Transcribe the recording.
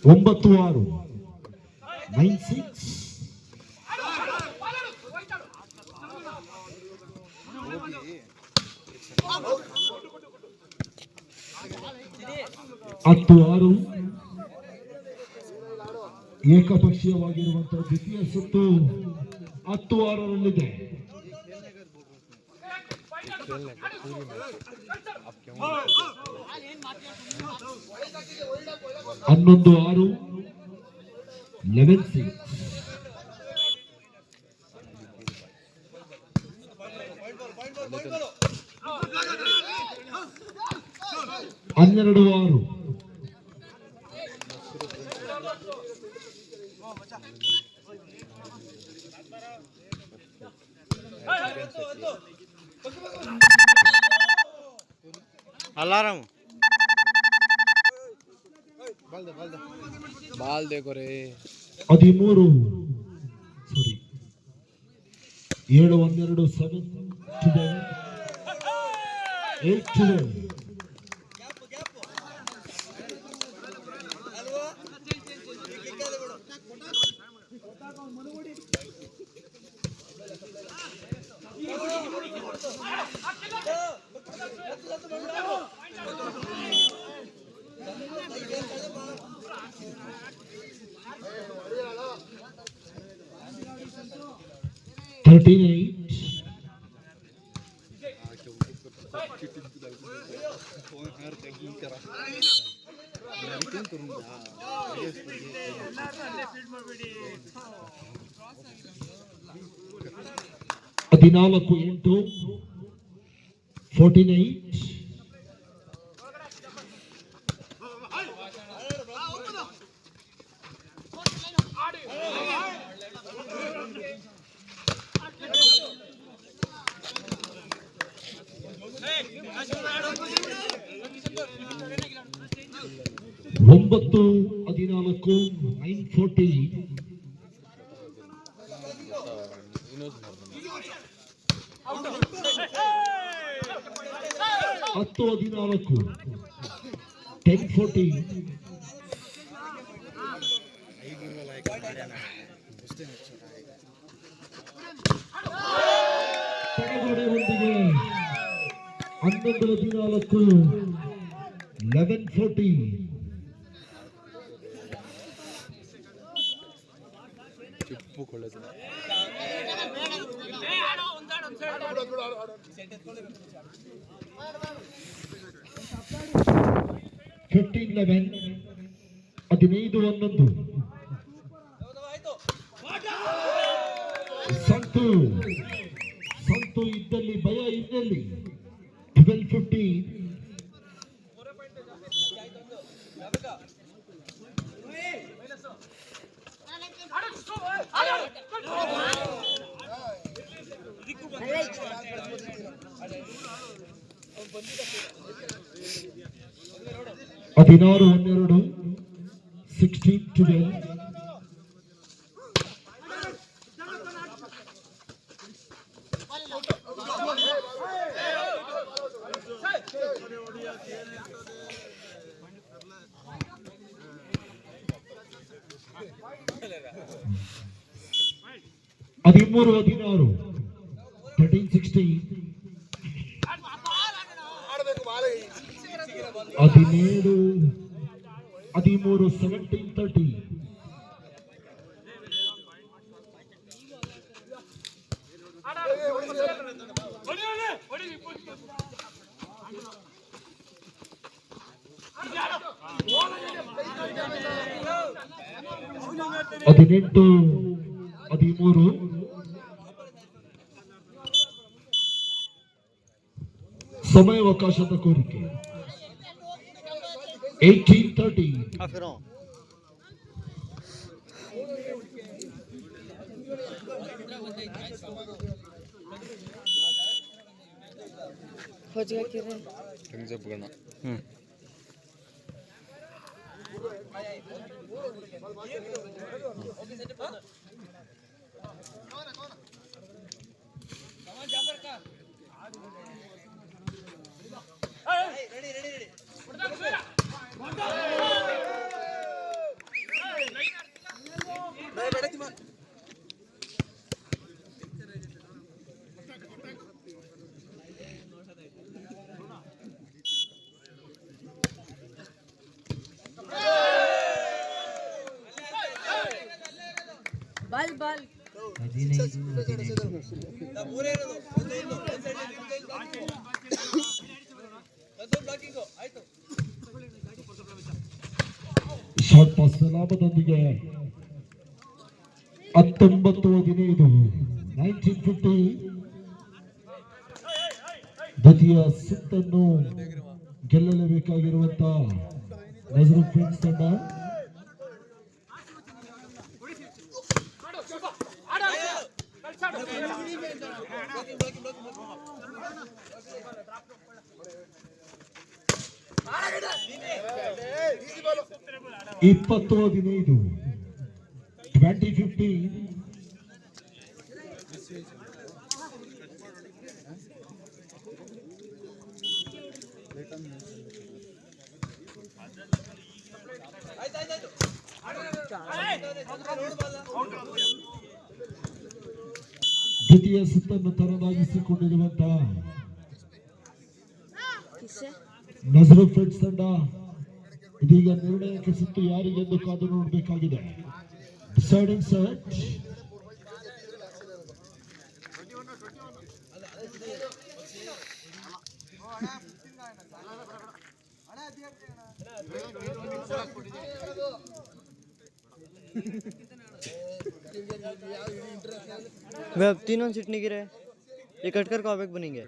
9-6 9-6. ಹತ್ತು ಆರು ಏಕಪಕ್ಷೀಯವಾಗಿರುವಂತಹ ದ್ವಿತೀಯ ಸುತ್ತು 10-6 11-6 11-6. ಹನ್ನೆರಡು ಆರು अलार्म बाल देखो रे 13 ಸಾರಿ 7-12 7 8-12. ಹದಿನಾಲ್ಕು 8 14-8. ಒಂಬತ್ತು 14 9-40. 10-14 10-40. ತಡೆಗೋಡೆಯೊಂದಿಗೆ 11-14 11-40. ಚಿಪ್ಪುಕೊಳ್ಳುತ್ತೆ 15-11 15-11. ಸಂತು ಇದ್ದಲ್ಲಿ ಭಯ ಇದ್ದಲ್ಲಿ 12-15. ಹದಿನಾರು 12 16-12. ಹದಿಮೂರು 16 13-16. 17-13 17-30. ಹದಿನೆಂಟು 13. ಸಮಯಾವಕಾಶದ ಕೋರಿಕೆ 18-30. ಬಾಲ್ 15 ಶಾರ್ಟ್ ಪಾಸ್ ಲಾಭದೊಂದಿಗೆ 19-15 1950 ದ್ವಿತೀಯ ಸುತ್ತನ್ನು ಗೆಲ್ಲಲೇಬೇಕಾಗಿರುವಂತ ನಜರು ಫ್ರೆಂಡ್ಸ್ ತಂಡ ಇಪ್ಪತ್ತು 15 20-15 ದ್ವಿತೀಯ ಸುತ್ತನ್ನು ತನ್ನದಾಗಿಸಿಕೊಂಡಿರುವಂತಹ ನಜರು ಫ್ರೆಂಡ್ಸ್ ತಂಡ ಇದೀಗ ನಿರ್ಣಯಕ್ಕೆ ಸುತ್ತು ಯಾರಿಗೆಂದು ಕಾದು ನೋಡಬೇಕಾಗಿದೆ. ಡಿಸೈಡಿಂಗ್ ಸೆಟ್ वे अब तीनों सीट नहीं गिरे, ये कट कर कॉबैक बनेंगे।